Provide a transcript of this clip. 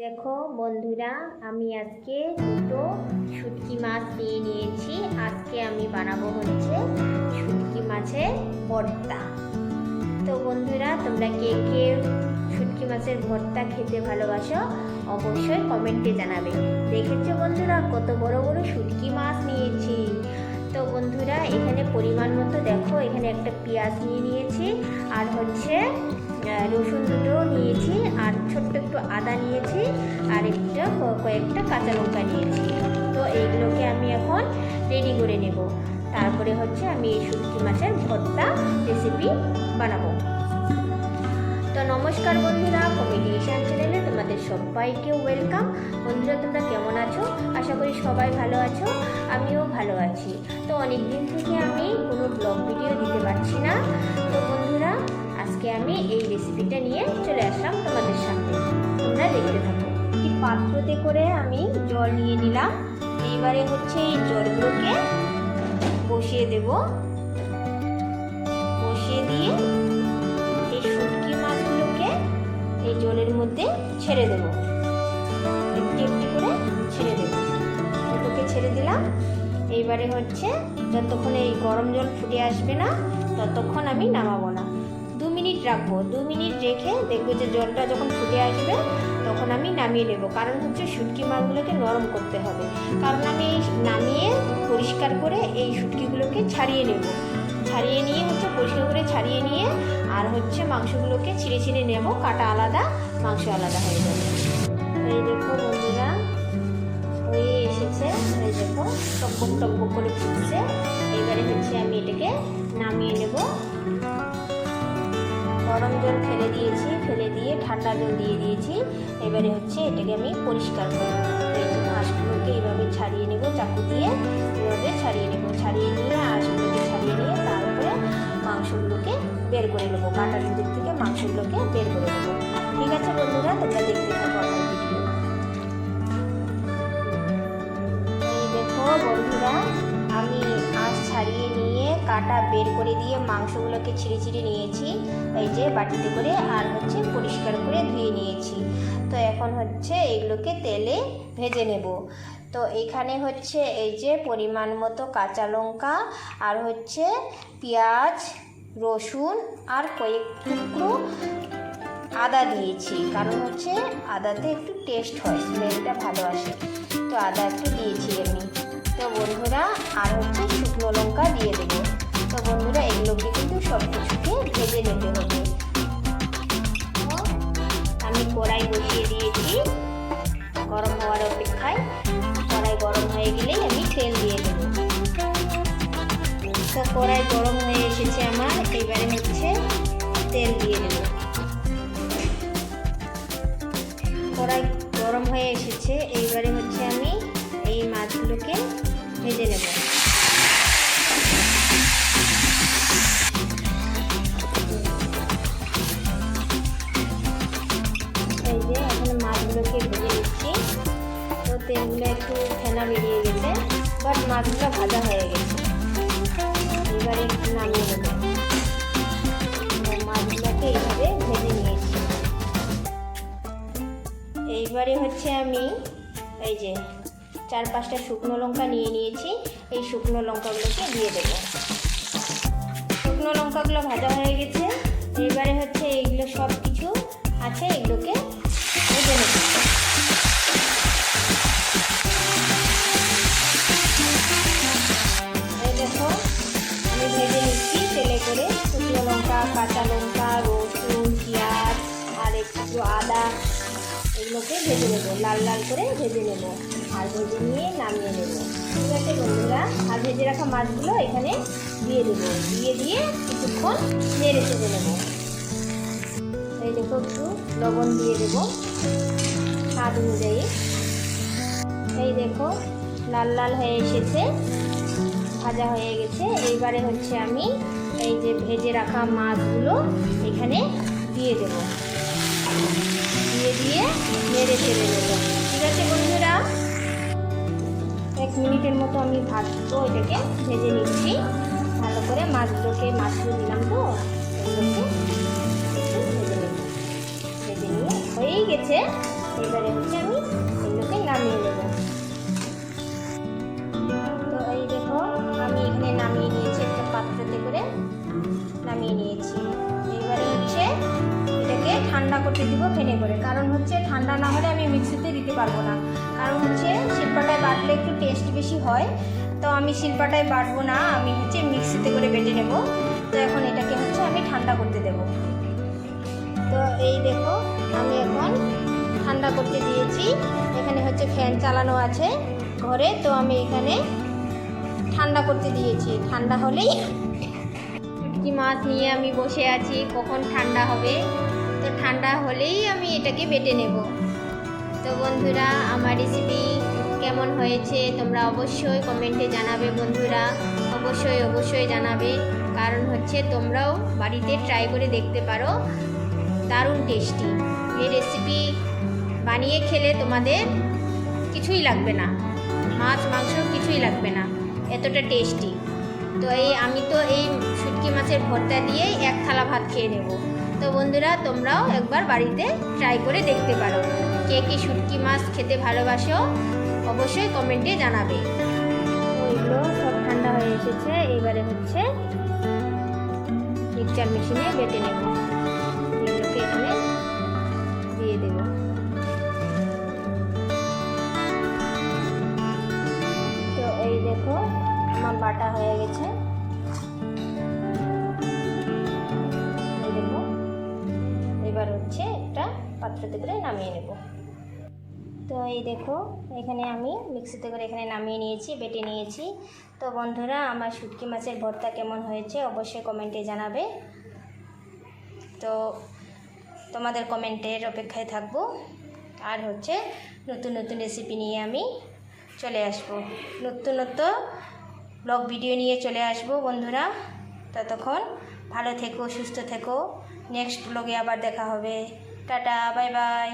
দেখো বন্ধুরা, আমি আজকে দুটো শুটকি মাছ নিয়ে নিয়েছি। আজকে আমি বানাবো হচ্ছে শুটকি মাছের ভর্তা। তো বন্ধুরা, তোমরা কে কে শুটকি মাছের ভর্তা খেতে ভালোবাসো অবশ্যই কমেন্টে জানাবে। দেখেছো বন্ধুরা, কত বড় বড় শুটকি মাছ নিয়েছি। তো বন্ধুরা, এখানে পরিমাণ মতো দেখো, এখানে একটা পেঁয়াজ নিয়ে নিয়েছি, আর হচ্ছে রসুন দুটো নিয়েছি, আর ছোট্ট একটু আদা নিয়েছি, আর কয়েকটা কাঁচা লঙ্কা নিয়েছি। তো এইগুলোকে আমি এখন রেডি করে নেব। তারপরে হচ্ছে আমি এই শুটকি মাছের ভর্তা রেসিপি বানাবো। তো নমস্কার বন্ধুরা, কমেডিয়েশন চ্যানেলে তোমাদের সবাইকে ওয়েলকাম। বন্ধুরা, তোমরা কেমন আছো? আশা করি সবাই ভালো আছো, আমিও ভালো আছি। তো অনেক দিন থেকে আমি কোনো ব্লগ ভিডিও দিতে পারছি না। তো বন্ধুরা, আজকে আমি এই রেসিপিটা নিয়ে চলে আসলাম তোমাদের সামনে। তোমরা দেখতে থাকো। একটি পাত্রতে করে আমি জল নিয়ে নিলাম। এইবারে হচ্ছে এই জলগুলোকে বসিয়ে দেব। বসিয়ে দিয়ে এই শুটকি মাছগুলোকে এই জলের মধ্যে ছেড়ে দেব। একটু একটু করে ছেড়ে দেব। ওটাকে ছেড়ে দিলাম। এইবারে হচ্ছে যতক্ষণ এই গরম জল ফুটে আসবে না, ততক্ষণ আমি নামাবো না। 2 মিনিট রাখবো। 2 মিনিট রেখে দেখবো যে জলটা যখন ফুটে আসবে তখন আমি নামিয়ে নেব। কারণ হচ্ছে শুটকি মাছগুলোকে নরম করতে হবে। কারণ আমি এই নামিয়ে পরিষ্কার করে এই শুটকিগুলোকে ছাড়িয়ে নেব। ছাড়িয়ে নিয়ে হচ্ছে পরিষ্কার করে ছাড়িয়ে নিয়ে আর হচ্ছে মাংসগুলোকে ছিঁড়ে ছিঁড়ে নেব। কাটা আলাদা, মাংস আলাদা হয়ে যাবে। এই দেখো বন্ধুরা, হয়ে এসেছে। এই দেখো টকবক টকবক করে ফুটছে। এইবারে হচ্ছে আমি এটাকে নামিয়ে নেব। গরম জল ফেলে দিয়েছি, ফেলে দিয়ে ঠান্ডা জল দিয়ে দিয়েছি। এবারে হচ্ছে এটাকে আমি পরিষ্কার করব। এই যে মাছগুলোকে এইভাবে ছাড়িয়ে নেব, চাকু দিয়ে এভাবে ছাড়িয়ে নেব। ছাড়িয়ে নিয়ে আঁশগুলোকে ছাড়িয়ে নিয়ে তারপরে মাংসগুলোকে বের করে নেবো। কাটার দিক থেকে মাংসগুলোকে বের করে নেবো। ঠিক আছে বন্ধুরা, তোমরা দেখতে থাকো আমার ভিডিও। এই দেখো বন্ধুরা, আমি আঁশ ছাড়িয়ে নিয়ে কাটা বের করে দিয়ে মাংসগুলোকে ছিঁড়ে ছিঁড়ে নিয়েছি এই যে বাটিতে করে, আর হচ্ছে পরিষ্কার করে ধুয়ে নিয়েছি। তো এখন হচ্ছে এগুলোকে তেলে ভেজে নেব। তো এখানে হচ্ছে এই যে পরিমাণ মতো কাঁচা লঙ্কা, আর হচ্ছে পেঁয়াজ, রসুন, আর কয়েক টুকরো আদা দিয়েছি। কারণ হচ্ছে আদাতে একটু টেস্ট হয়, স্মেলটা ভালো আসে। তো আদা একটু দিয়েছি আমি। তো বন্ধুরা, আর হচ্ছে শুকনো লঙ্কা দিয়ে দেবো। তো বন্ধুরা, এগুলোকে কিন্তু সব কিছুকে ভেজে নিতে হবে। আমি কড়াই বসিয়ে দিয়েছি গরম হওয়ার অপেক্ষায়। কড়াই গরম হয়ে গেলেই আমি তেল দিয়ে দেবো। তো কড়াই গরম হয়ে এসেছে আমার। এবারে হচ্ছে তেল দিয়ে দেবো। কড়াই গরম হয়ে এসেছে। এইবারে হচ্ছে আমি এই মাছগুলোকে ভেজে নেব। এই যে এখানে মাছগুলোকে ভেজে নিচ্ছি। তো তেলগুলো একটু ফেনা বেরিয়ে গেছে, বাট মাছগুলো ভাজা হয়ে গেছে। এবারে একটু নামিয়ে নেব। মাছগুলোকে এইভাবে ভেজে নিয়েছি। এইবারে হচ্ছে আমি এই যে 4-5টা শুকনো লঙ্কা নিয়ে নিয়েছি। এই শুকনো লঙ্কাগুলোকে দিয়ে দেবো। শুকনো লঙ্কাগুলো ভাজা হয়ে গেছে। এইবারে হচ্ছে এইগুলো সব কিছু আছে, এগুলোকে ভেজে নেব। এই দেখো, আমি ভেজে নিচ্ছি তেলে করে শুকনো লঙ্কা, কাঁচা লঙ্কা, রসুন, পেঁয়াজ, আর একটু আদা, এগুলোকে ভেজে নেবো। লাল লাল করে ভেজে নেব, আর ভেজে নিয়ে নামিয়ে নেব। ঠিক আছে বন্ধুরা, আর ভেজে রাখা মাছগুলো এখানে দিয়ে দেবো। দিয়ে কিছুক্ষণ নেড়ে চেড়ে নেব। এই দেখো, একটু লবণ দিয়ে দেবো স্বাদ অনুযায়ী। এই দেখো, লাল লাল হয়ে এসেছে, ভাজা হয়ে গেছে। এইবারে হচ্ছে আমি এই যে ভেজে রাখা মাছগুলো এখানে দিয়ে দেবো। দিয়ে নেড়ে চেড়ে নেব। ঠিক আছে বন্ধুরা, 1 মিনিটের মতো আমি ভাজবো। এটাকে ভেজে নিচ্ছি ভালো করে। মাছগুলো দিলাম, তো এগুলোকে একটু ভেজে নেব। ভেজে নিয়ে হয়েই গেছে। এবারে হচ্ছে নামিয়ে নিয়েছি। এবারে হচ্ছে এটাকে ঠান্ডা করতে দিব ফেনে করে, কারণ হচ্ছে ঠান্ডা না হলে আমি মিক্সিতে দিতে পারবো না। কারণ হচ্ছে শিলপাটায় বাটলে একটু টেস্ট বেশি হয়, তো আমি শিলপাটায় বাটবো না, আমি হচ্ছে মিক্সিতে করে বেটে নেব। তো এখন এটাকে হচ্ছে আমি ঠান্ডা করতে দেব। তো এই দেখো আমি এখন ঠান্ডা করতে দিয়েছি। এখানে হচ্ছে ফ্যান চালানো আছে ঘরে, তো আমি এখানে ঠান্ডা করতে দিয়েছি। ঠান্ডা হলেই শুটকি মাছ নিয়ে আমি বসে আছি, কখন ঠান্ডা হবে। তো ঠান্ডা হলেই আমি এটাকে বেটে নেব। তো বন্ধুরা, আমার রেসিপি কেমন হয়েছে তোমরা অবশ্যই কমেন্টে জানাবে বন্ধুরা, অবশ্যই জানাবে। কারণ হচ্ছে তোমরাও বাড়িতে ট্রাই করে দেখতে পারো, দারুণ টেস্টি। এই রেসিপি বানিয়ে খেলে তোমাদের কিছুই লাগবে না, মাছ মাংস কিছুই লাগবে না, এতটা টেস্টি। তো আমি তো এই শুটকি মাছের ভর্তা দিয়েই এক থালা ভাত খেয়ে নেব। তো বন্ধুরা, তোমরাও একবার বাড়িতে ট্রাই করে দেখতে পারো। কে কি শুটকি মাছ খেতে ভালোবাসো অবশ্যই কমেন্টে জানাবে। ওইগুলো সব ঠান্ডা হয়ে এসেছে, এবারে হচ্ছে মিক্সচার মেশিনে বেটে নেব। এগুলোকে এখানে দিয়ে দেব। তো এই দেখো আমার বাটা হয়ে গেছে। এই দেখো, এবার হচ্ছে একটা পাত্রতে করে নামিয়ে নেব। তো এই দেখো এখানে আমি মিক্সিতে করে এখানে নামিয়ে নিয়েছি, বেটে নিয়েছি। তো বন্ধুরা, আমার শুটকি মাছের ভর্তা কেমন হয়েছে অবশ্যই কমেন্টে জানাবে। তো তোমাদের কমেন্টের অপেক্ষায় থাকবো। আর হচ্ছে নতুন নতুন রেসিপি নিয়ে আমি চলে আসবো, নতুন ব্লগ ভিডিও নিয়ে চলে আসবো বন্ধুরা। ততক্ষণ ভালো থেকো, সুস্থ থেকো। নেক্সট ব্লগে আবার দেখা হবে। Tata, bye bye.